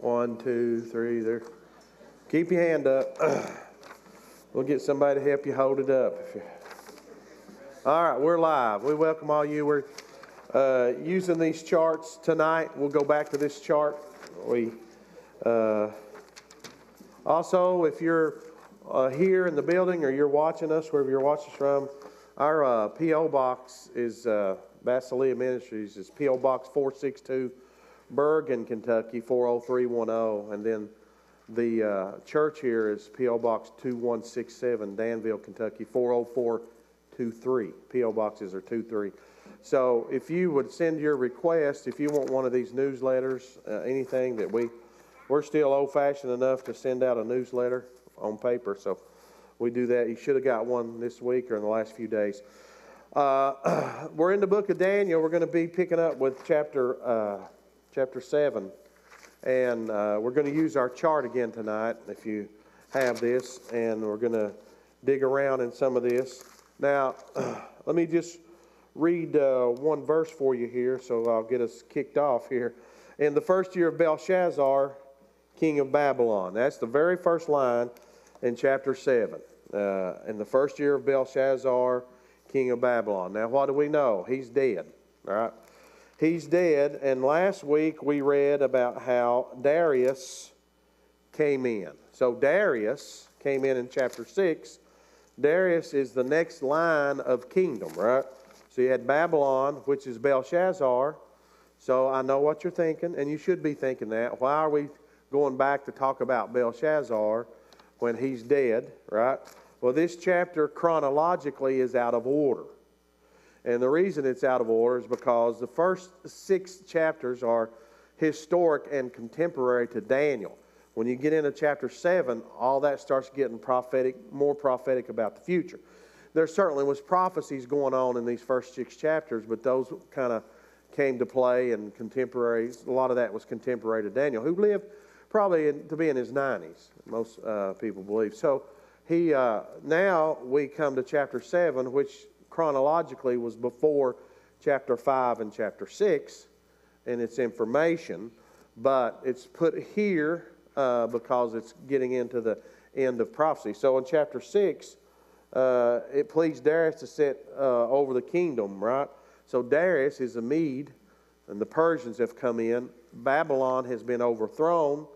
1, 2, 3, there. Keep your hand up. We'll get somebody to help you hold it up. All right, we're live. We welcome all you. We're using these charts tonight. We'll go back to this chart. Also, if you're here in the building or you're watching us, wherever you're watching us from, our P.O. Box is Basilia Ministries is P.O. Box 462, Bergen, Kentucky 40310, and then the church here is P.O. Box 2167, Danville, Kentucky 40423. P.O. boxes are 23. So if you would send your request, if you want one of these newsletters, anything that we're still old-fashioned enough to send out a newsletter on paper, so we do that. You should have got one this week or in the last few days. We're in the book of Daniel. We're going to be picking up with chapter 7, and we're going to use our chart again tonight, if you have this, and we're going to dig around in some of this. Now, let me just read one verse for you here, so I'll get us kicked off here. In the first year of Belshazzar, king of Babylon. That's the very first line in chapter 7. In the first year of Belshazzar, king of Babylon. Now, what do we know? He's dead, all right? He's dead, and last week we read about how Darius came in. So Darius came in chapter 6. Darius is the next line of kingdom, right? So you had Babylon, which is Belshazzar. So I know what you're thinking, and you should be thinking that. Why are we going back to talk about Belshazzar when he's dead, right? Well, this chapter chronologically is out of order. And the reason it's out of order is because the first 6 chapters are historic and contemporary to Daniel. When you get into chapter 7, all that starts getting more prophetic about the future. There certainly was prophecies going on in these first 6 chapters, but those kind of came to play and contemporary. A lot of that was contemporary to Daniel, who lived probably to be in his 90s, most people believe. So now we come to chapter 7, which chronologically was before chapter 5 and chapter 6 in its information, but it's put here because it's getting into the end of prophecy. So in chapter 6, it pleased Darius to set over the kingdom, right? So Darius is a Mede, and the Persians have come in. Babylon has been overthrown.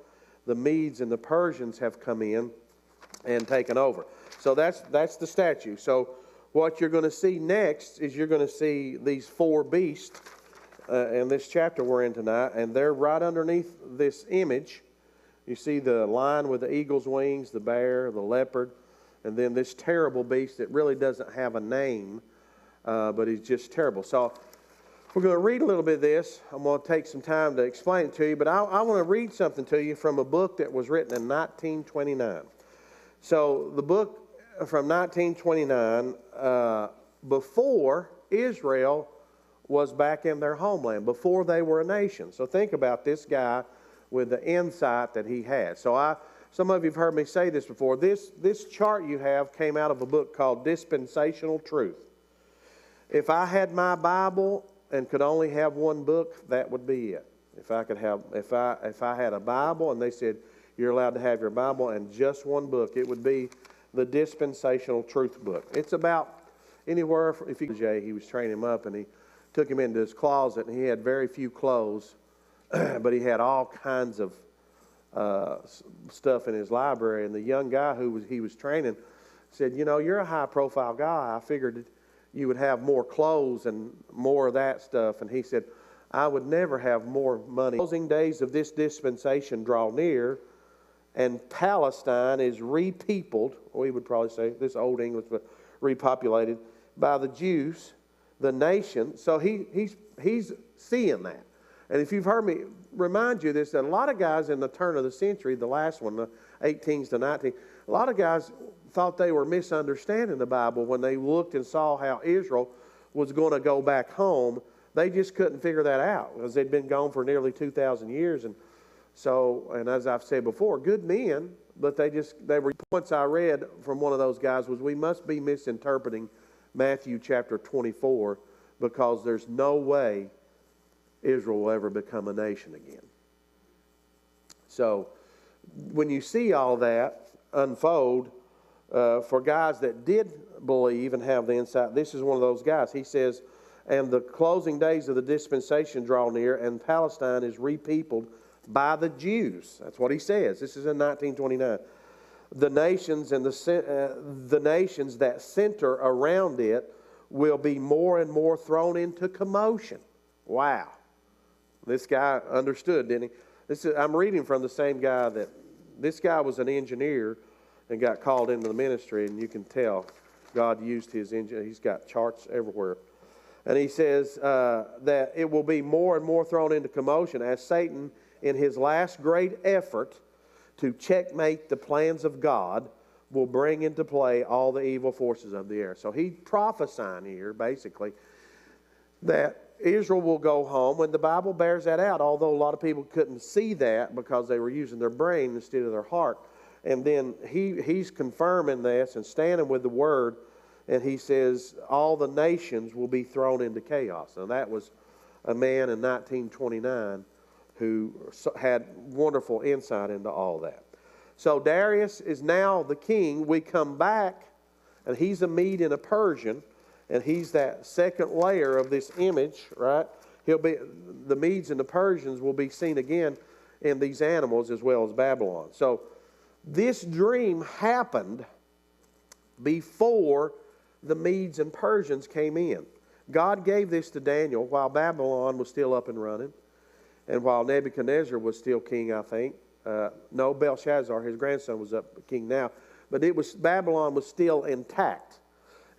The Medes and the Persians have come in and taken over. So that's the statue. So what you're going to see next is you're going to see these 4 beasts in this chapter we're in tonight, and they're right underneath this image. You see the lion with the eagle's wings, the bear, the leopard, and then this terrible beast that really doesn't have a name, but he's just terrible. So we're going to read a little bit of this. I'm going to take some time to explain it to you, but I want to read something to you from a book that was written in 1929. So the book from 1929, before Israel was back in their homeland, before they were a nation. So think about this guy with the insight that he had. So some of you have heard me say this before. This chart you have came out of a book called Dispensational Truth. If I had my Bible and could only have one book, that would be it. If I had a Bible and they said you're allowed to have your Bible and just one book, it would be the Dispensational Truth book. It's about anywhere. He was training him up, and he took him into his closet, and he had very few clothes, but he had all kinds of stuff in his library. And the young guy he was training said, "You know, you're a high-profile guy. I figured you would have more clothes and more of that stuff." And he said, "I would never have more money. The closing days of this dispensation draw near, and Palestine is repeopled," we would probably say this old English, but repopulated by the Jews, the nation. So he's seeing that. And if you've heard me remind you this, that a lot of guys in the turn of the century, the last one, the 18s to 19s, a lot of guys thought they were misunderstanding the Bible when they looked and saw how Israel was going to go back home. They just couldn't figure that out because they'd been gone for nearly 2,000 years. And as I've said before, good men, but they were points I read from one of those guys was we must be misinterpreting Matthew chapter 24 because there's no way Israel will ever become a nation again. So when you see all that unfold, for guys that did believe and have the insight, this is one of those guys. He says, and the closing days of the dispensation draw near, and Palestine is repeopled by the Jews. That's what he says. This is in 1929. The nations and the nations that center around it will be more and more thrown into commotion. Wow. This guy understood, didn't he? I'm reading from the same guy that, this guy was an engineer and got called into the ministry, and you can tell God used his engine. He's got charts everywhere. And he says that it will be more and more thrown into commotion as Satan, in his last great effort to checkmate the plans of God, will bring into play all the evil forces of the air. So he's prophesying here, basically, that Israel will go home, and the Bible bears that out, although a lot of people couldn't see that because they were using their brain instead of their heart. And then he's confirming this and standing with the Word, and he says all the nations will be thrown into chaos. Now that was a man in 1929 who had wonderful insight into all that. So Darius is now the king. We come back, and he's a Mede and a Persian, and he's that second layer of this image, right? The Medes and the Persians will be seen again in these animals as well as Babylon. So this dream happened before the Medes and Persians came in. God gave this to Daniel while Babylon was still up and running, and while Nebuchadnezzar was still king, I think. No, Belshazzar, his grandson, was up king now. But Babylon was still intact.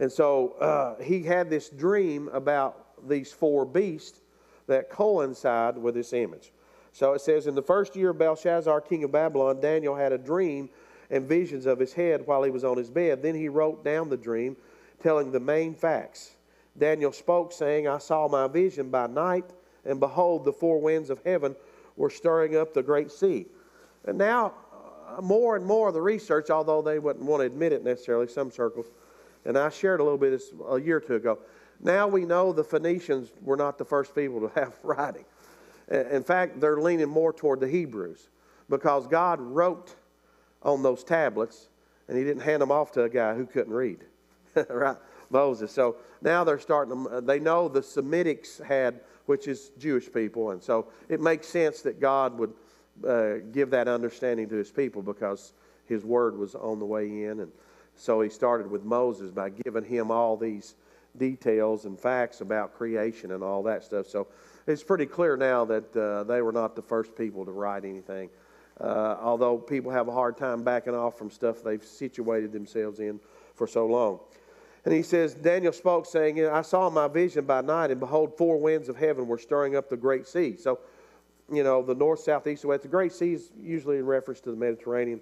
And so he had this dream about these four beasts that coincide with this image. So it says, in the first year of Belshazzar, king of Babylon, Daniel had a dream and visions of his head while he was on his bed. Then he wrote down the dream, telling the main facts. Daniel spoke, saying, I saw my vision by night, and behold, the four winds of heaven were stirring up the great sea. And now, more and more of the research, although they wouldn't want to admit it necessarily, some circles, and I shared a little bit this a year or two ago, now we know the Phoenicians were not the first people to have writing. In fact, they're leaning more toward the Hebrews, because God wrote on those tablets, and he didn't hand them off to a guy who couldn't read, right? Moses. So now they're starting to, they know the Semitics had, which is Jewish people, and so it makes sense that God would give that understanding to his people, because his word was on the way in. And so he started with Moses by giving him all these details and facts about creation and all that stuff. So it's pretty clear now that they were not the first people to write anything, although people have a hard time backing off from stuff they've situated themselves in for so long. And he says, Daniel spoke, saying, I saw my vision by night, and behold, four winds of heaven were stirring up the great sea. So, you know, the north, south, east, and west. The great sea is usually in reference to the Mediterranean.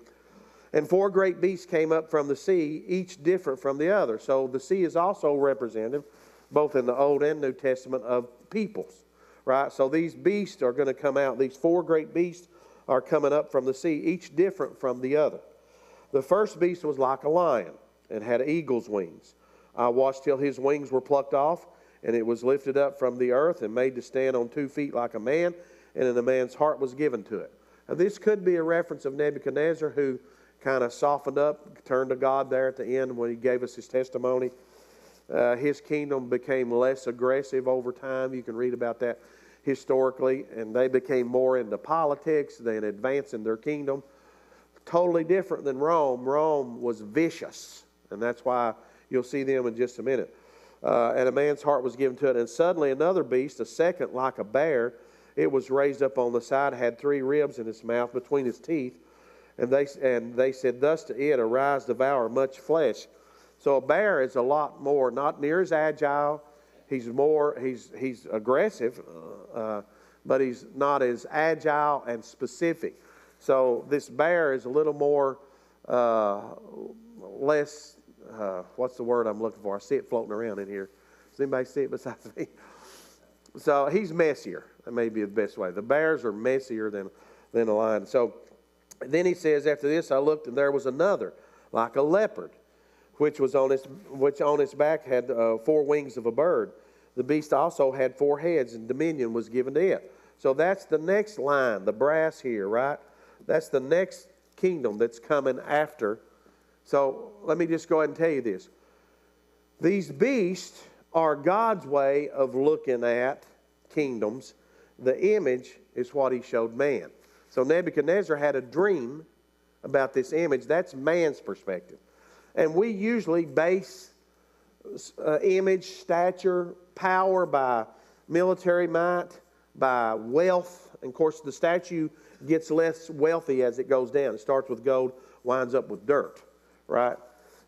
And four great beasts came up from the sea, each different from the other. So the sea is also representative, both in the Old and New Testament, of peoples, right? So these beasts are going to come out. These four great beasts are coming up from the sea, each different from the other. The first beast was like a lion and had eagle's wings. I watched till his wings were plucked off, and it was lifted up from the earth and made to stand on 2 feet like a man, and in a man's heart was given to it. Now, this could be a reference of Nebuchadnezzar, who kind of softened up, turned to God there at the end when he gave us his testimony. His kingdom became less aggressive over time. You can read about that historically, and they became more into politics than advancing their kingdom. Totally different than Rome. Rome was vicious, and that's why you'll see them in just a minute. And a man's heart was given to it. And suddenly another beast, a second like a bear, it was raised up on the side, had 3 ribs in its mouth between its teeth. And they said, thus to it, arise, devour much flesh. So a bear is a lot more, not near as agile. He's aggressive, but he's not as agile and specific. So this bear is a little more, less, what's the word I'm looking for? I see it floating around in here. Does anybody see it besides me? So he's messier. That may be the best way. The bears are messier than a lion. So then he says, after this I looked, and there was another, like a leopard, which on its back had 4 wings of a bird. The beast also had 4 heads, and dominion was given to it. So that's the next line, the brass here, right? That's the next kingdom that's coming after. So let me just go ahead and tell you this. These beasts are God's way of looking at kingdoms. The image is what he showed man. So Nebuchadnezzar had a dream about this image. That's man's perspective. And we usually base image, stature, power by military might, by wealth. And of course, the statue gets less wealthy as it goes down. It starts with gold, winds up with dirt, right?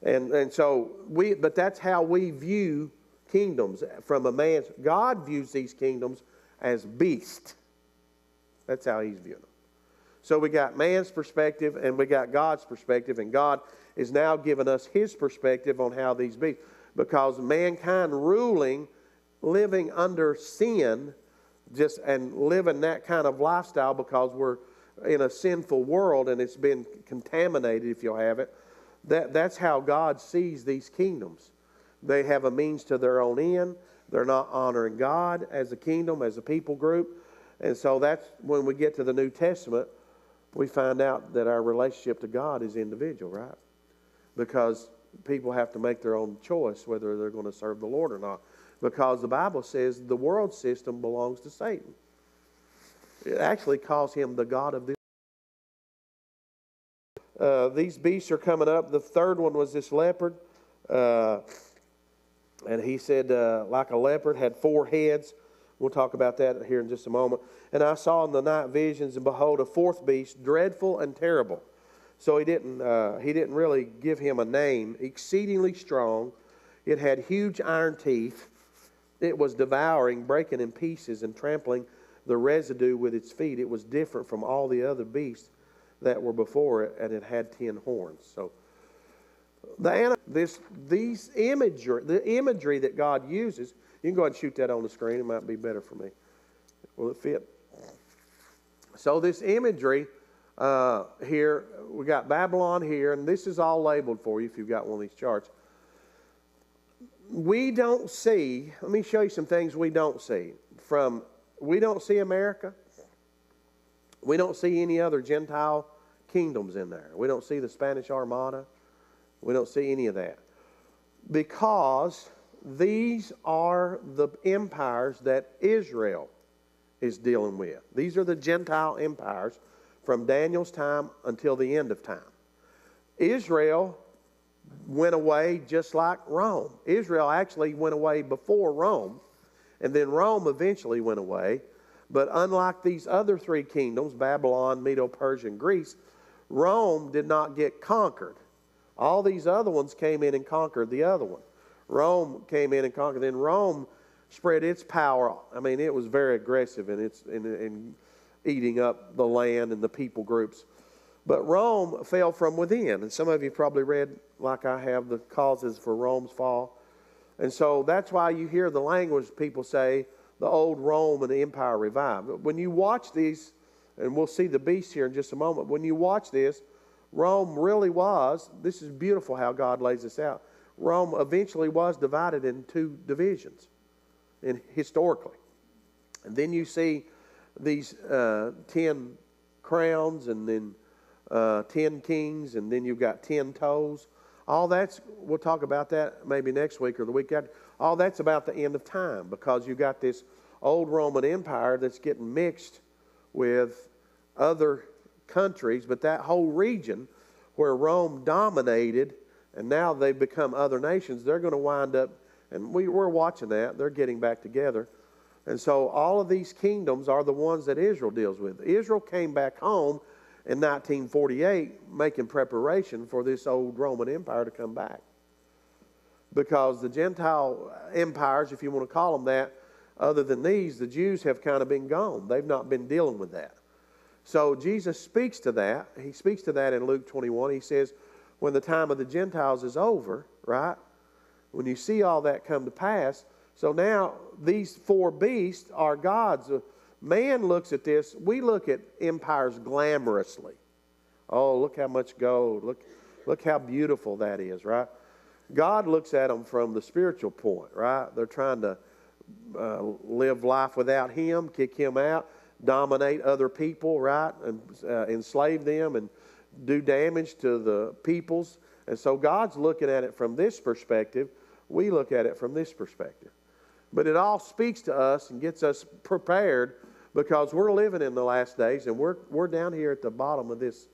And so but that's how we view kingdoms from a man's. God views these kingdoms as beasts. That's how he's viewing them. So we got man's perspective and we got God's perspective, and God is now giving us his perspective on how these beasts, because mankind living under sin, and living that kind of lifestyle because we're in a sinful world and it's been contaminated, if you'll have it. That's how God sees these kingdoms. They have a means to their own end. They're not honoring God as a kingdom, as a people group. And so that's when we get to the New Testament, we find out that our relationship to God is individual, right? Because people have to make their own choice whether they're going to serve the Lord or not. Because the Bible says the world system belongs to Satan. It actually calls him the God of this. These beasts are coming up. The third one was this leopard. And he said, like a leopard, had 4 heads. We'll talk about that here in just a moment. And I saw in the night visions, and behold, a 4th beast, dreadful and terrible. So he didn't really give him a name. Exceedingly strong. It had huge iron teeth. It was devouring, breaking in pieces, and trampling the residue with its feet. It was different from all the other beasts that were before it, and it had 10 horns. So the imagery that God uses, you can go ahead and shoot that on the screen. It might be better for me. Will it fit? So this imagery here, we got Babylon here, and this is all labeled for you if you've got one of these charts. We don't see, let me show you some things we don't see. We don't see America. We don't see any other Gentile kingdoms in there. We don't see the Spanish Armada. We don't see any of that. Because these are the empires that Israel is dealing with. These are the Gentile empires from Daniel's time until the end of time. Israel went away just like Rome. Israel actually went away before Rome, and then Rome eventually went away. But unlike these other 3 kingdoms, Babylon, Medo-Persia, and Greece, Rome did not get conquered. All these other ones came in and conquered the other one. Rome came in and conquered. Then Rome spread its power. I mean, it was very aggressive in eating up the land and the people groups. But Rome fell from within. And some of you probably read, like I have, the causes for Rome's fall. And so that's why you hear the language people say, the old Roman Empire revived. But when you watch these, and we'll see the beast here in just a moment, when you watch this, Rome really was, this is beautiful how God lays this out, Rome eventually was divided in 2 divisions historically. And then you see these 10 crowns, and then 10 kings, and then you've got 10 toes. All that's, we'll talk about that maybe next week or the week after. All that's about the end of time, because you've got this old Roman Empire that's getting mixed with other countries, but that whole region where Rome dominated, and now they've become other nations, they're going to wind up, and we're watching that, they're getting back together. And so all of these kingdoms are the ones that Israel deals with. Israel came back home in 1948 making preparation for this old Roman Empire to come back. Because the Gentile empires, if you want to call them that, other than these, the Jews have kind of been gone. They've not been dealing with that. So Jesus speaks to that. He speaks to that in Luke 21. He says, when the time of the Gentiles is over, right? When you see all that come to pass, so now these 4 beasts are gods. Man looks at this. We look at empires glamorously. Oh, look how much gold. Look how beautiful that is, right? God looks at them from the spiritual point, right? They're trying to live life without Him, kick Him out. dominate other people, right? And enslave them and do damage to the peoples. And so God's looking at it from this perspective. We look at it from this perspective. But it all speaks to us and gets us prepared, because we're living in the last days, and we're down here at the bottom of this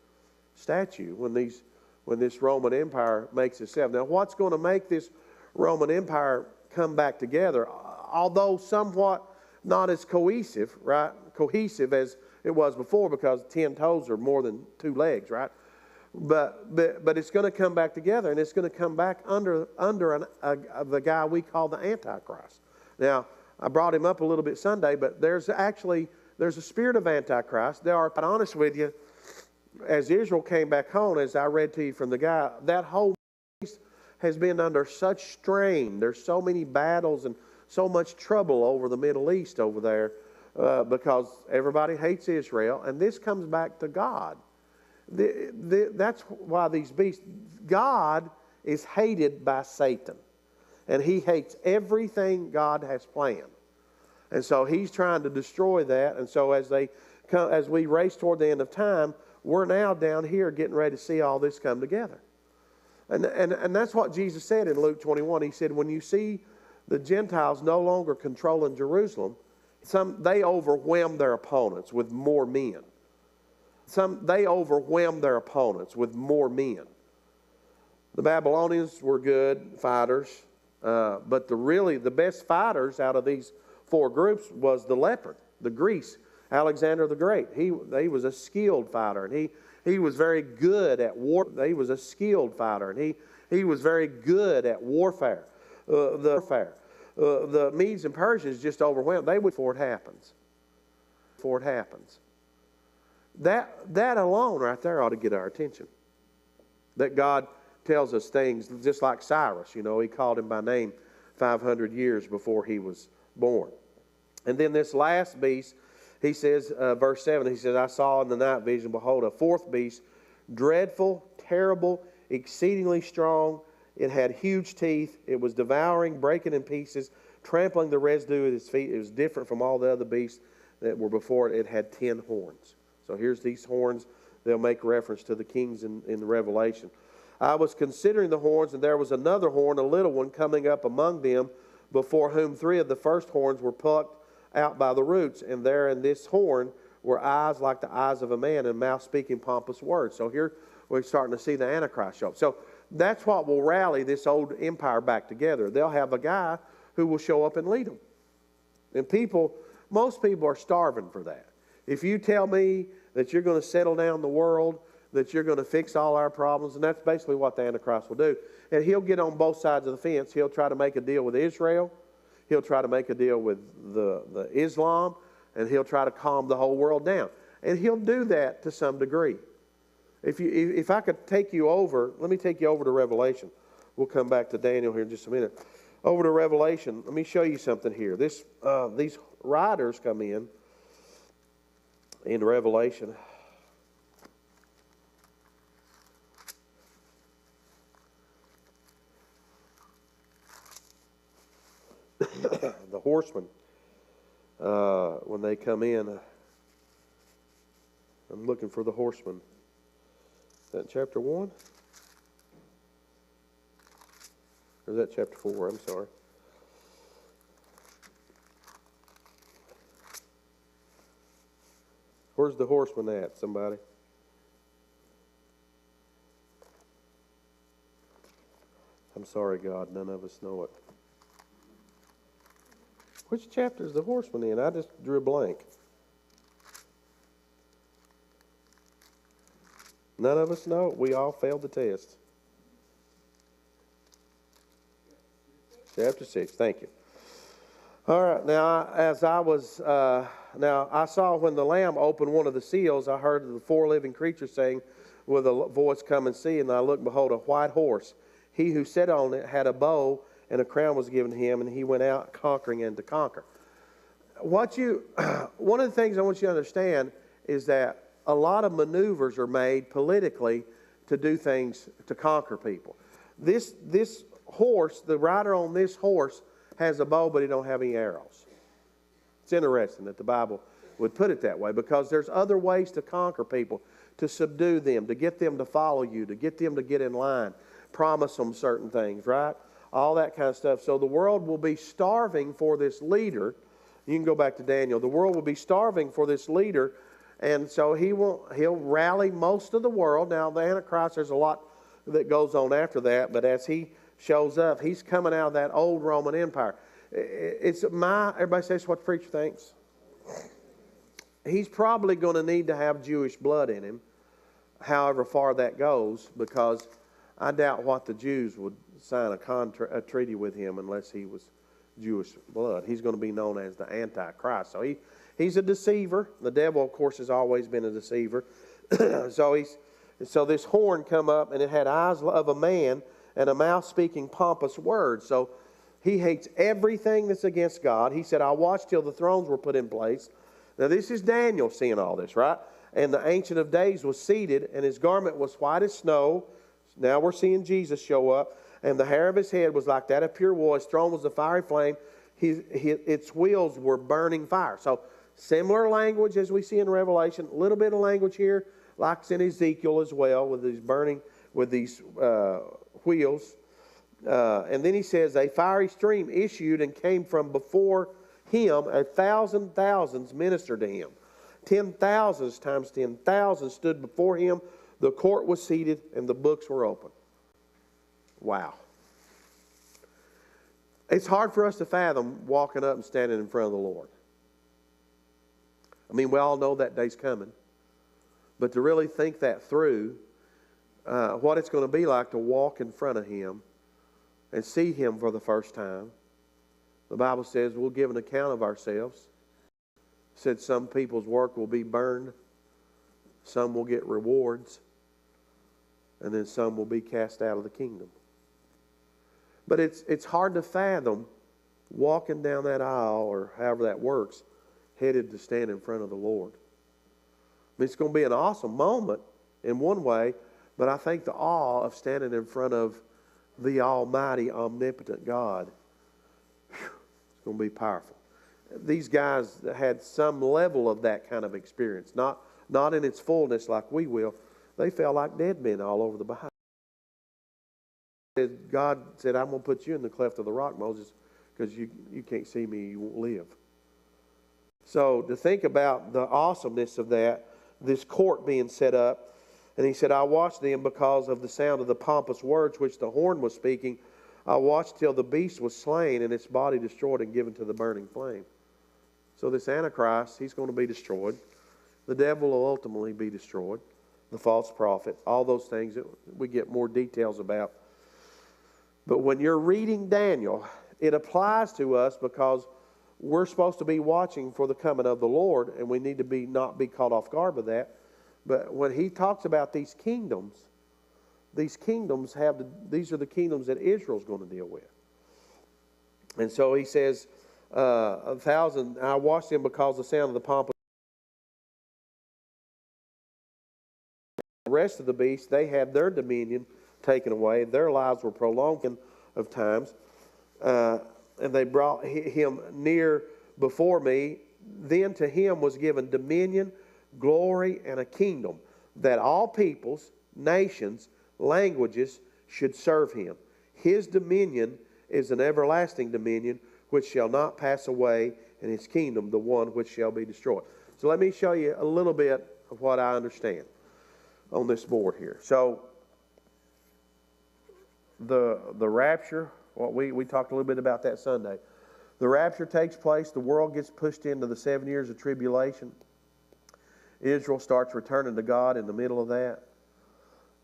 statue when this Roman Empire makes itself. Now, what's going to make this Roman Empire come back together, although somewhat not as cohesive, right? Cohesive as it was before, because 10 toes are more than 2 legs, right? But it's going to come back together, and it's going to come back under the guy we call the Antichrist. Now, I brought him up a little bit Sunday, but there's a spirit of Antichrist. There are, to be honest with you, as Israel came back home, as I read to you from the guy, that whole place has been under such strain. There's so many battles and so much trouble over the Middle East over there because everybody hates Israel, and this comes back to God. That's why these beasts, God is hated by Satan, and he hates everything God has planned. And so he's trying to destroy that. And so as we race toward the end of time, we're now down here getting ready to see all this come together. And that's what Jesus said in Luke 21. He said, when you see the Gentiles no longer controlling Jerusalem, they overwhelm their opponents with more men. They overwhelmed their opponents with more men. The Babylonians were good fighters, but the best fighters out of these 4 groups was the leopard, the Greece, Alexander the Great. He was a skilled fighter, and he was very good at war. He was a skilled fighter, and he was very good at warfare. The Medes and Persians just overwhelmed. They would before it happens. Before it happens. That alone right there ought to get our attention. That God tells us things, just like Cyrus. He called him by name 500 years before he was born. And then this last beast, he says, verse 7, he says, I saw in the night vision, behold, a 4th beast, dreadful, terrible, exceedingly strong. It had huge teeth. It was devouring, breaking in pieces, trampling the residue at its feet. It was different from all the other beasts that were before it. It had 10 horns. So here's these horns. They'll make reference to the kings in the Revelation. I was considering the horns, and there was another horn, a little one, coming up among them, before whom 3 of the first horns were plucked out by the roots. And there in this horn were eyes like the eyes of a man, and mouth speaking pompous words. So here we're starting to see the Antichrist show up. So that's what will rally this old empire back together. They'll have a guy who will show up and lead them. And most people are starving for that. If you tell me that you're going to settle down the world, that you're going to fix all our problems, and that's basically what the Antichrist will do. And he'll get on both sides of the fence. He'll try to make a deal with Israel. He'll try to make a deal with the Islam, and he'll try to calm the whole world down. And he'll do that to some degree. If I could take you over, let me take you over to Revelation. We'll come back to Daniel here in just a minute. Over to Revelation. Let me show you something here. These riders come in Revelation. The horsemen, when they come in, I'm looking for the horsemen. Is that chapter 1? Or is that chapter 4? I'm sorry. Where's the horseman at, somebody? I'm sorry, God, none of us know it. Which chapter is the horseman in? I just drew a blank. None of us know. We all failed the test. Chapter 6. Thank you. All right. Now, I saw when the Lamb opened one of the seals, I heard the 4 living creatures saying with a voice, "Come and see." And I looked, behold, a white horse. He who sat on it had a bow, and a crown was given to him, and he went out conquering and to conquer. One of the things I want you to understand is that a lot of maneuvers are made politically to do things to conquer people. This horse, the rider on this horse, has a bow, but he don't have any arrows. It's interesting that the Bible would put it that way, because there's other ways to conquer people, to subdue them, to get them to follow you, to get them to get in line, promise them certain things, right? All that kind of stuff. So the world will be starving for this leader. You can go back to Daniel. The world will be starving for this leader, and so he'll rally most of the world. Now, the Antichrist, there's a lot that goes on after that, but as he shows up, he's coming out of that old Roman Empire. Everybody says what the preacher thinks. He's probably going to need to have Jewish blood in him, however far that goes, because I doubt what the Jews would sign a treaty with him unless he was Jewish blood. He's going to be known as the Antichrist. So he's a deceiver. The devil, of course, has always been a deceiver. So this horn come up, and it had eyes of a man and a mouth speaking pompous words. So he hates everything that's against God. He said, I watched till the thrones were put in place. Now this is Daniel seeing all this, right? And the Ancient of Days was seated, and his garment was white as snow. Now we're seeing Jesus show up. And the hair of his head was like that of pure wool. His throne was a fiery flame. Its wheels were burning fire. So similar language as we see in Revelation. A little bit of language here, like it's in Ezekiel as well, with these wheels. And then he says, a fiery stream issued and came from before him. 1,000 thousands ministered to him. 10,000s times 10,000 stood before him. The court was seated and the books were open. Wow. It's hard for us to fathom walking up and standing in front of the Lord. I mean, we all know that day's coming. But to really think that through, what it's going to be like to walk in front of Him and see Him for the first time. The Bible says we'll give an account of ourselves. It said some people's work will be burned. Some will get rewards. And then some will be cast out of the kingdom. But it's hard to fathom walking down that aisle, or however that works, headed to stand in front of the Lord. I mean, it's going to be an awesome moment in one way, but I think the awe of standing in front of the almighty, omnipotent God, it's going to be powerful. These guys had some level of that kind of experience, not in its fullness like we will. They felt like dead men all over the Bible. God said, I'm going to put you in the cleft of the rock, Moses, because you can't see me, you won't live. So to think about the awesomeness of that, this court being set up, and he said, I watched them because of the sound of the pompous words which the horn was speaking. I watched till the beast was slain and its body destroyed and given to the burning flame. So this Antichrist, he's going to be destroyed. The devil will ultimately be destroyed. The false prophet, all those things that we get more details about. But when you're reading Daniel, it applies to us because we're supposed to be watching for the coming of the Lord, and we need to not be caught off guard with that. But when he talks about these kingdoms these are the kingdoms that Israel's going to deal with. And so he says, 1,000, I watched them because the sound of the pomp of the rest of the beasts, they had their dominion taken away. Their lives were prolonged of times. And they brought him near before me. Then to him was given dominion, glory, and a kingdom, that all peoples, nations, languages should serve him. His dominion is an everlasting dominion which shall not pass away, and his kingdom the one which shall be destroyed. So let me show you a little bit of what I understand on this board here. So the rapture, we talked a little bit about that Sunday. The rapture takes place. The world gets pushed into the 7 years of tribulation. Israel starts returning to God in the middle of that.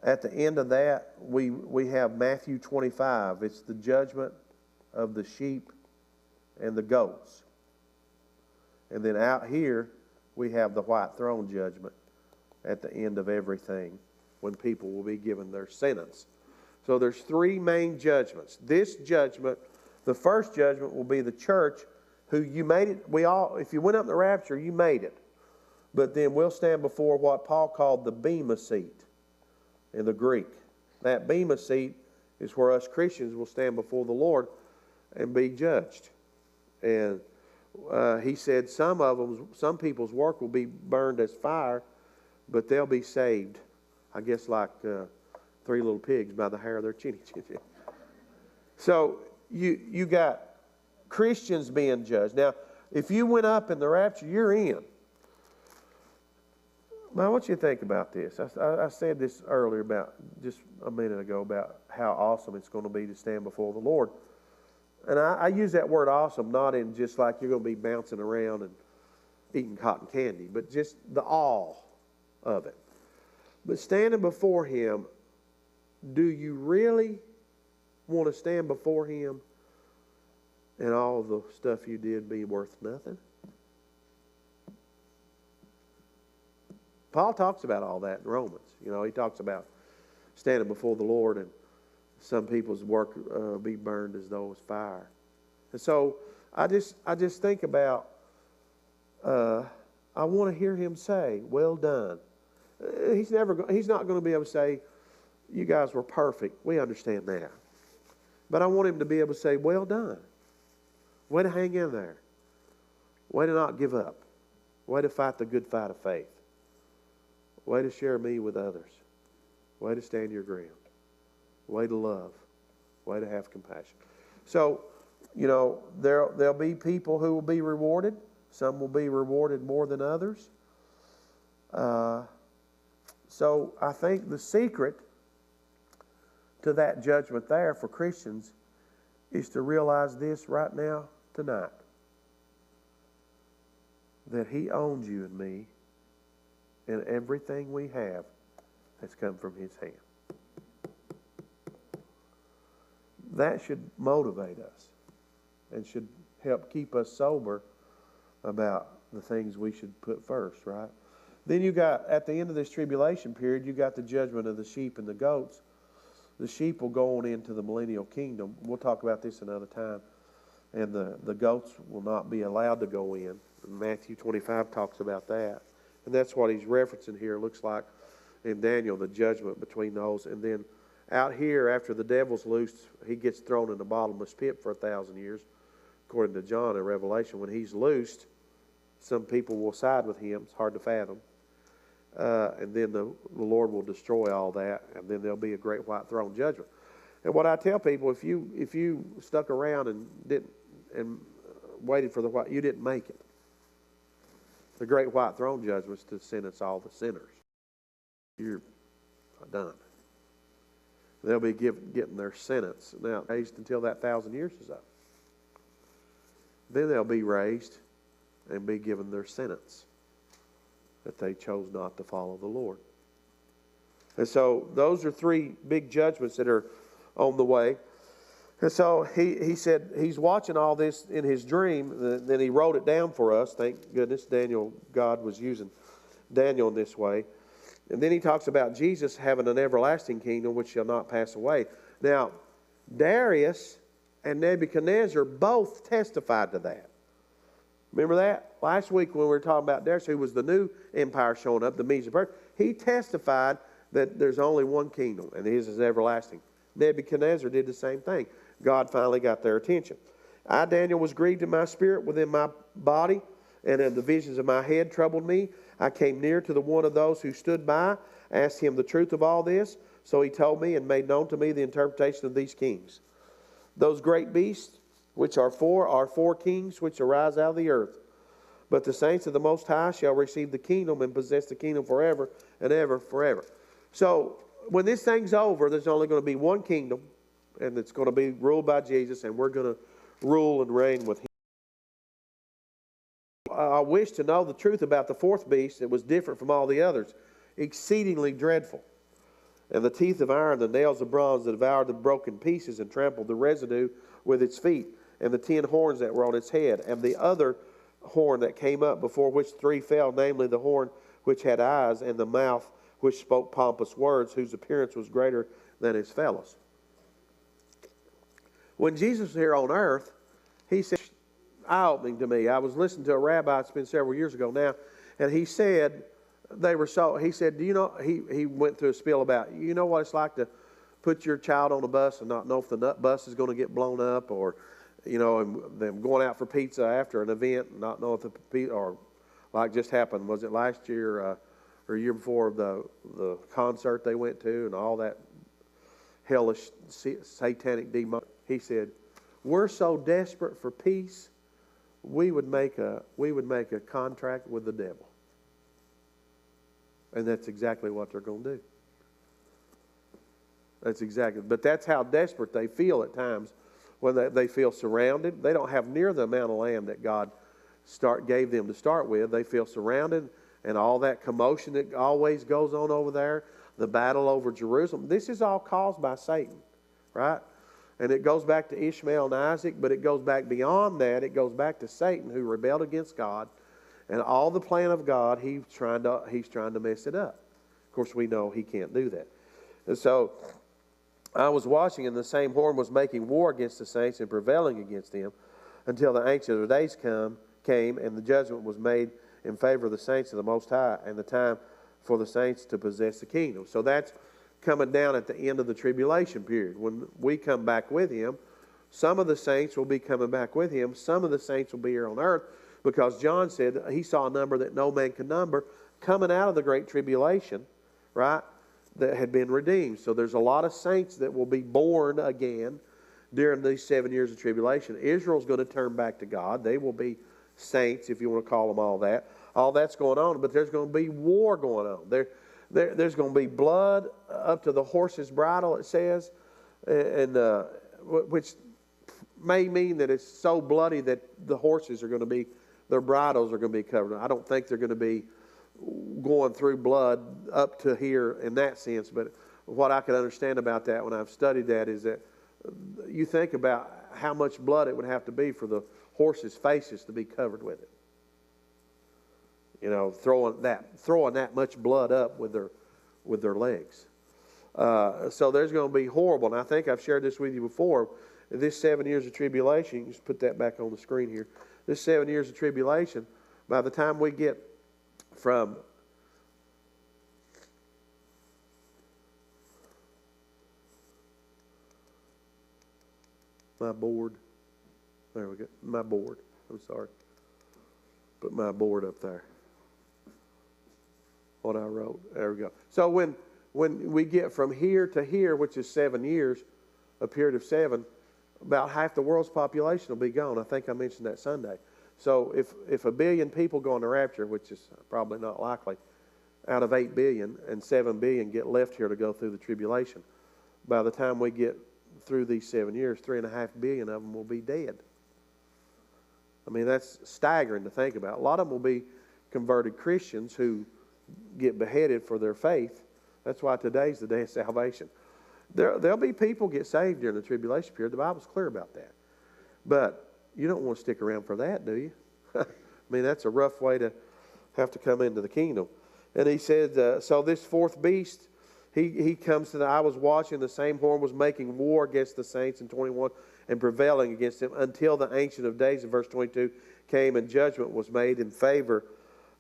At the end of that, we have Matthew 25. It's the judgment of the sheep and the goats. And then out here, we have the white throne judgment at the end of everything, when people will be given their sentence. So there's three main judgments. This judgment, the first judgment, will be the church who you made it. If you went up in the rapture, you made it. But then we'll stand before what Paul called the bema seat in the Greek. That bema seat is where us Christians will stand before the Lord and be judged. And he said some people's work will be burned as fire, but they'll be saved. I guess like 3 little pigs by the hair of their chinny. So you got Christians being judged. Now, if you went up in the rapture, you're in. Now, I want you to think about this. I said this earlier about just a minute ago about how awesome it's going to be to stand before the Lord. And I use that word awesome not in just like you're going to be bouncing around and eating cotton candy, but just the awe of it. But standing before Him, do you really want to stand before Him and all the stuff you did be worth nothing? Paul talks about all that in Romans. You know, he talks about standing before the Lord and some people's work be burned as though it was fire. And so I just think about, I want to hear Him say, well done. He's not going to be able to say, you guys were perfect. We understand that. But I want Him to be able to say, well done. Way to hang in there. Way to not give up. Way to fight the good fight of faith. Way to share me with others. Way to stand your ground. Way to love. Way to have compassion. So, you know, there'll be people who will be rewarded. Some will be rewarded more than others. So I think the secret to that judgment there for Christians is to realize this right now, tonight. That He owns you and me, and everything we have has come from His hand. That should motivate us and should help keep us sober about the things we should put first, right? Then you got, at the end of this tribulation period, you got the judgment of the sheep and the goats. The sheep will go on into the millennial kingdom. We'll talk about this another time. And the goats will not be allowed to go in. Matthew 25 talks about that. And that's what he's referencing here. It looks like in Daniel, the judgment between those. And then out here, after the devil's loosed, he gets thrown in the bottomless pit for 1,000 years. According to John in Revelation, when he's loosed, some people will side with him. It's hard to fathom. And then the Lord will destroy all that, and then there'll be a great white throne judgment. And what I tell people, if you stuck around and waited for the white, you didn't make it. The great white throne judgment is to sentence all the sinners. You're done. They'll be getting their sentence now raised until that 1,000 years is up. Then they'll be raised and be given their sentence that they chose not to follow the Lord. And so those are 3 big judgments that are on the way. And so he said he's watching all this in his dream. Then he wrote it down for us. Thank goodness God was using Daniel in this way. And then he talks about Jesus having an everlasting kingdom which shall not pass away. Now, Darius and Nebuchadnezzar both testified to that. Remember that? Last week when we were talking about Darius, who was the new empire showing up, the Medes and Persians, he testified that there's only one kingdom, and his is everlasting. Nebuchadnezzar did the same thing. God finally got their attention. I, Daniel, was grieved in my spirit within my body, and the visions of my head troubled me. I came near to the one of those who stood by, asked him the truth of all this. So he told me and made known to me the interpretation of these kings. Those great beasts, which are 4 kings which arise out of the earth. But the saints of the Most High shall receive the kingdom and possess the kingdom forever and ever, forever. So when this thing's over, there's only going to be one kingdom, and it's going to be ruled by Jesus, and we're going to rule and reign with Him. I wish to know the truth about the 4th beast. It was different from all the others, exceedingly dreadful. And the teeth of iron, the nails of bronze that devoured the broken pieces and trampled the residue with its feet, and the 10 horns that were on its head, and the other horn that came up, before which 3 fell, namely the horn which had eyes, and the mouth which spoke pompous words, whose appearance was greater than his fellows. When Jesus was here on earth, he said, eye-opening to me. I was listening to a rabbi, it's been several years ago now, and he said, he said, do you know, he went through a spiel about, you know what it's like to put your child on a bus and not know if the bus is going to get blown up, or and them going out for pizza after an event, and not knowing if the pizza, or like just happened, was it last year or a year before, the concert they went to and all that hellish satanic demon. He said, we're so desperate for peace, we would make a contract with the devil. And that's exactly what they're going to do. But that's how desperate they feel at times when they feel surrounded. They don't have near the amount of land that God gave them to start with. They feel surrounded, and all that commotion that always goes on over there, the battle over Jerusalem. This is all caused by Satan, right? And it goes back to Ishmael and Isaac, but it goes back beyond that. It goes back to Satan, who rebelled against God, and all the plan of God, he's trying to mess it up. Of course, we know he can't do that. And so I was watching, and the same horn was making war against the saints and prevailing against them until the Ancient of Days came, and the judgment was made in favor of the saints of the Most High, and the time for the saints to possess the kingdom. So that's coming down at the end of the tribulation period. When we come back with him, some of the saints will be coming back with him. Some of the saints will be here on earth, because John said he saw a number that no man could number coming out of the great tribulation, right, that had been redeemed. So there's a lot of saints that will be born again during these 7 years of tribulation. Israel's going to turn back to God. They will be saints, if you want to call them all that. All that's going on, but there's going to be war going on. There's going to be blood up to the horse's bridle, it says, and which may mean that it's so bloody that the horses are going to be, their bridles are going to be covered. I don't think they're going to be going through blood up to here in that sense, but what I can understand about that when I've studied that is that you think about how much blood it would have to be for the horses' faces to be covered with it. Throwing that much blood up with their legs. So there's going to be horrible. And I think I've shared this with you before. This 7 years of tribulation, you can just put that back on the screen here. This 7 years of tribulation, by the time we get from my board, there we go, my board, I'm sorry, put my board up there, what I wrote, there we go. So when we get from here to here, which is 7 years, a period of 7, about half the world's population will be gone. I think I mentioned that Sunday. So if 1 billion people go on the rapture, which is probably not likely, out of 8 billion, and 7 billion get left here to go through the tribulation, by the time we get through these 7 years, 3.5 billion of them will be dead. I mean, that's staggering to think about. A lot of them will be converted Christians who get beheaded for their faith. That's why today's the day of salvation. There'll be people get saved during the tribulation period. The Bible's clear about that. But you don't want to stick around for that, do you? I mean, that's a rough way to have to come into the kingdom. And he said, so this fourth beast, he comes to I was watching, the same horn was making war against the saints in 21 and prevailing against them until the Ancient of Days, in verse 22, came and judgment was made in favor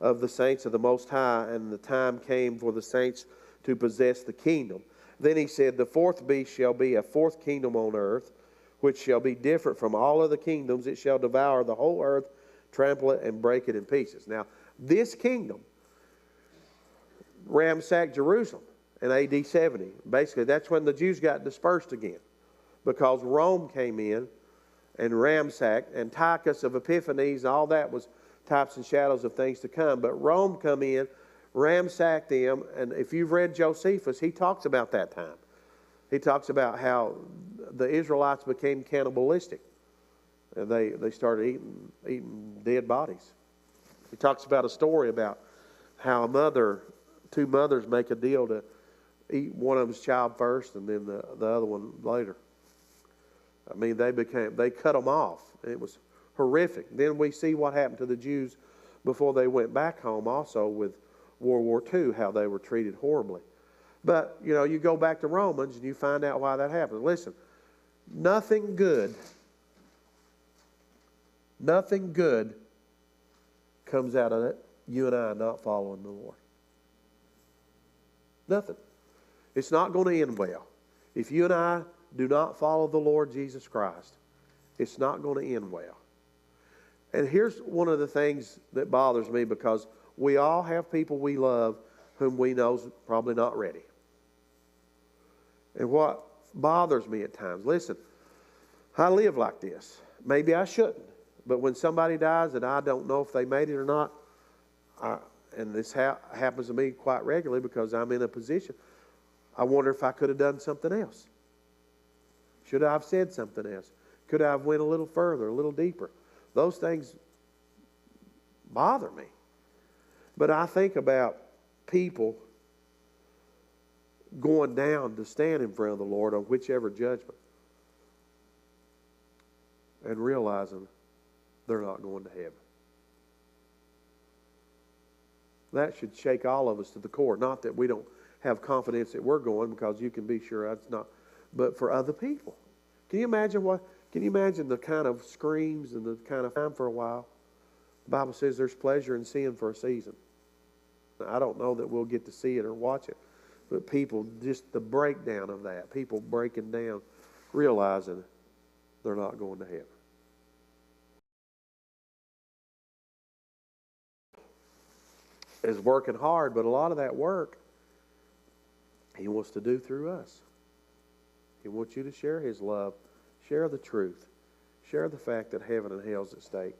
of the saints of the Most High, and the time came for the saints to possess the kingdom. Then he said, the fourth beast shall be a fourth kingdom on earth, which shall be different from all other kingdoms. It shall devour the whole earth, trample it, and break it in pieces. Now, this kingdom ransacked Jerusalem in AD 70. Basically, that's when the Jews got dispersed again, because Rome came in and ransacked, and Antiochus of Epiphanes, all that was types and shadows of things to come. But Rome come in, ransacked them, and if you've read Josephus, he talks about that time. He talks about how the Israelites became cannibalistic, and they started eating dead bodies. He talks about a story about how two mothers make a deal to eat one of them's child first and then the other one later. I mean, they cut them off. It was horrific. Then we see what happened to the Jews before they went back home also with World War II, how they were treated horribly. But, you go back to Romans and you find out why that happened. Listen, nothing good comes out of it, you and I not following the Lord. Nothing. It's not going to end well. If you and I do not follow the Lord Jesus Christ, it's not going to end well. And here's one of the things that bothers me, because we all have people we love whom we know is probably not ready. And what bothers me at times, listen, I live like this. Maybe I shouldn't. But when somebody dies that I don't know if they made it or not, and this happens to me quite regularly because I'm in a position, I wonder if I could have done something else. Should I have said something else? Could I have went a little further, a little deeper? Those things bother me. But I think about people going down to stand in front of the Lord on whichever judgment, and realizing they're not going to heaven. That should shake all of us to the core. Not that we don't have confidence that we're going, because you can be sure that's not, but for other people. Can you imagine the kind of screams and the kind of time for a while? The Bible says there's pleasure in sin for a season. Now, I don't know that we'll get to see it or watch it, but people, just the breakdown of that, people breaking down, realizing they're not going to heaven. Is working hard, but a lot of that work He wants to do through us. He wants you to share His love, share the truth, share the fact that heaven and hell is at stake.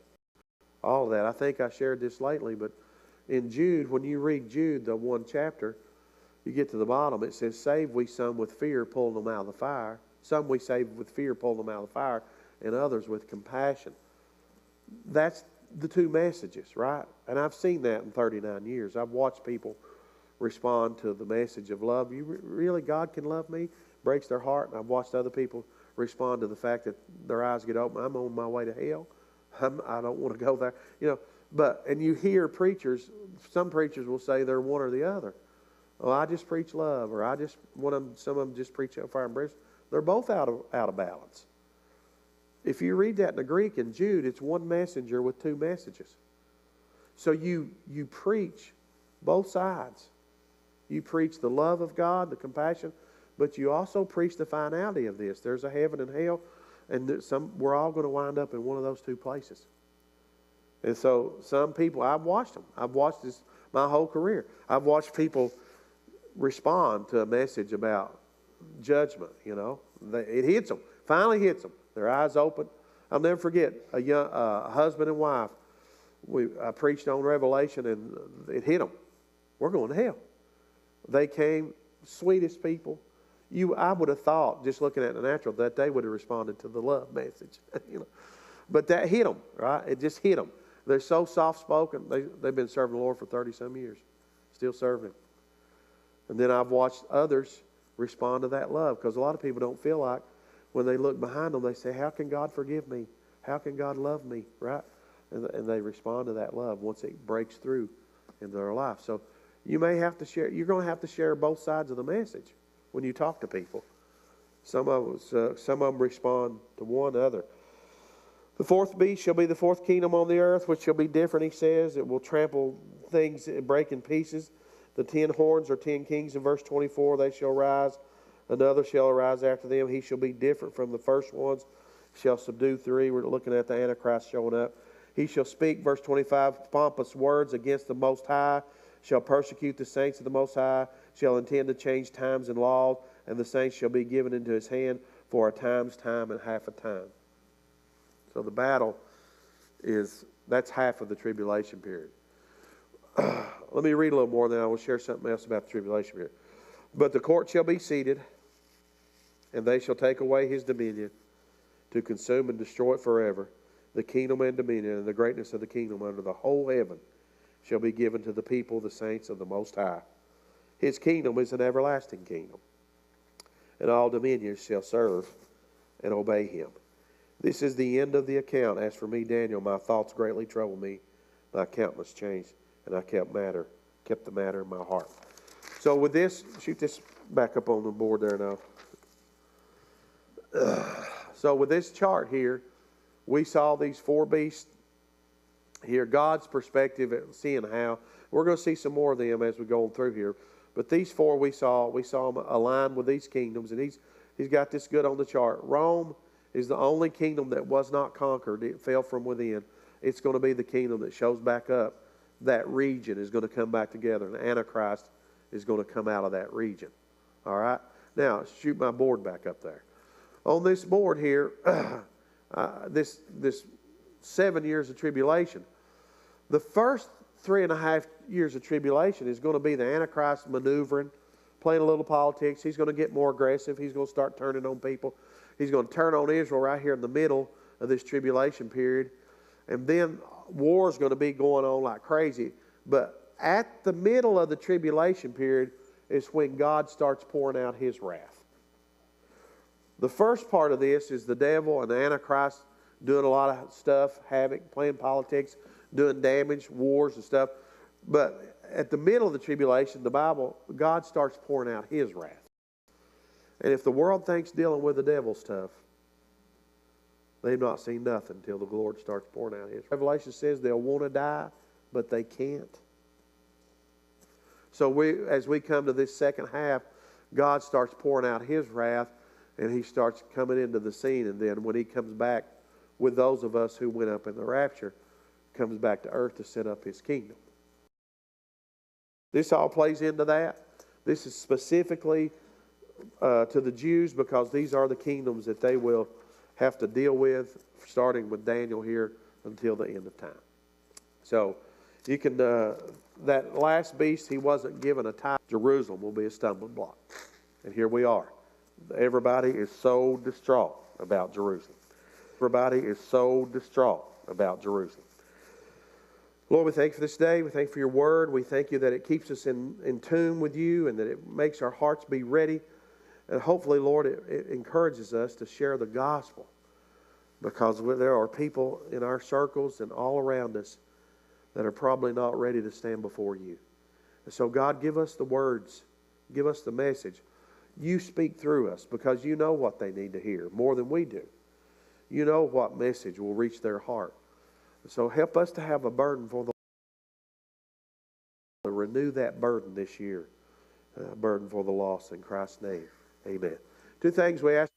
All of that. I think I shared this lately, but in Jude, when you read Jude, the one chapter, you get to the bottom, it says, save we some with fear, pulling them out of the fire. Some we save with fear, pulling them out of the fire, and others with compassion. That's the two messages, right? And I've seen that in 39 years. I've watched people respond to the message of love. You really, God can love me? Breaks their heart. And I've watched other people respond to the fact that their eyes get open. I'm on my way to hell. I don't want to go there. And you hear preachers, some preachers will say they're one or the other. Oh, I just preach love, or some of them just preach fire and brimstone. They're both out of balance. If you read that in the Greek in Jude, it's one messenger with two messages. So you preach both sides. You preach the love of God, the compassion, but you also preach the finality of this. There's a heaven and hell, and we're all going to wind up in one of those two places. And so some people, I've watched them. I've watched this my whole career. I've watched people respond to a message about judgment, It hits them. Finally hits them. Their eyes open. I'll never forget a husband and wife. I preached on Revelation, and it hit them. We're going to hell. They came, sweetest people. I would have thought, just looking at the natural, that they would have responded to the love message. But that hit them, right? It just hit them. They're so soft-spoken. They've been serving the Lord for 30-some years. Still serving Him. And then I've watched others respond to that love, because a lot of people don't feel like, when they look behind them, they say, how can God forgive me? How can God love me? Right? And they respond to that love once it breaks through into their life. So you may have to share, you're going to have to share both sides of the message when you talk to people. Some of them respond to one other. The fourth beast shall be the fourth kingdom on the earth, which shall be different, he says. It will trample things and break in pieces. The 10 horns are 10 kings in verse 24. They shall rise. Another shall arise after them. He shall be different from the first ones. Shall subdue 3. We're looking at the Antichrist showing up. He shall speak, verse 25, pompous words against the Most High. Shall persecute the saints of the Most High. Shall intend to change times and laws. And the saints shall be given into his hand for a time's time and half a time. So the battle that's half of the tribulation period. Let me read a little more, and then I will share something else about the tribulation period. But the court shall be seated, and they shall take away his dominion, to consume and destroy it forever. The kingdom and dominion and the greatness of the kingdom under the whole heaven shall be given to the people, the saints of the Most High. His kingdom is an everlasting kingdom, and all dominions shall serve and obey him. This is the end of the account. As for me, Daniel, my thoughts greatly trouble me. My countenance changed, and I kept the matter in my heart. So with this, shoot this back up on the board there now. So with this chart here, we saw these four beasts here, God's perspective at seeing how. We're going to see some more of them as we go on through here. But these four we saw them aligned with these kingdoms, and he's got this good on the chart. Rome is the only kingdom that was not conquered. It fell from within. It's going to be the kingdom that shows back up. That region is going to come back together, and Antichrist is going to come out of that region. All right? Now, shoot my board back up there. On this board here, this 7 years of tribulation, the first 3.5 years of tribulation is going to be the Antichrist maneuvering, playing a little politics. He's going to get more aggressive. He's going to start turning on people. He's going to turn on Israel right here in the middle of this tribulation period. And then war is going to be going on like crazy. But at the middle of the tribulation period is when God starts pouring out His wrath. The first part of this is the devil and the Antichrist doing a lot of stuff, havoc, playing politics, doing damage, wars and stuff. But at the middle of the tribulation, the Bible, God starts pouring out His wrath. And if the world thinks dealing with the devil's tough, they've not seen nothing until the Lord starts pouring out His. Revelation says they'll want to die, but they can't. So as we come to this second half, God starts pouring out His wrath, and He starts coming into the scene. And then when He comes back with those of us who went up in the rapture, comes back to earth to set up His kingdom. This all plays into that. This is specifically to the Jews, because these are the kingdoms that they will have to deal with, starting with Daniel here until the end of time. So you can, that last beast, he wasn't given a title. Jerusalem will be a stumbling block. And here we are. Everybody is so distraught about Jerusalem. Everybody is so distraught about Jerusalem. Lord, we thank you for this day. We thank you for your word. We thank you that it keeps us in tune with you, and that it makes our hearts be ready. And hopefully, Lord, it encourages us to share the gospel, because there are people in our circles and all around us that are probably not ready to stand before you. And so, God, give us the words. Give us the message. You speak through us, because you know what they need to hear more than we do. You know what message will reach their heart. So help us to have a burden for the Lord. Renew that burden this year. A burden for the lost in Christ's name. Amen. Two things we ask.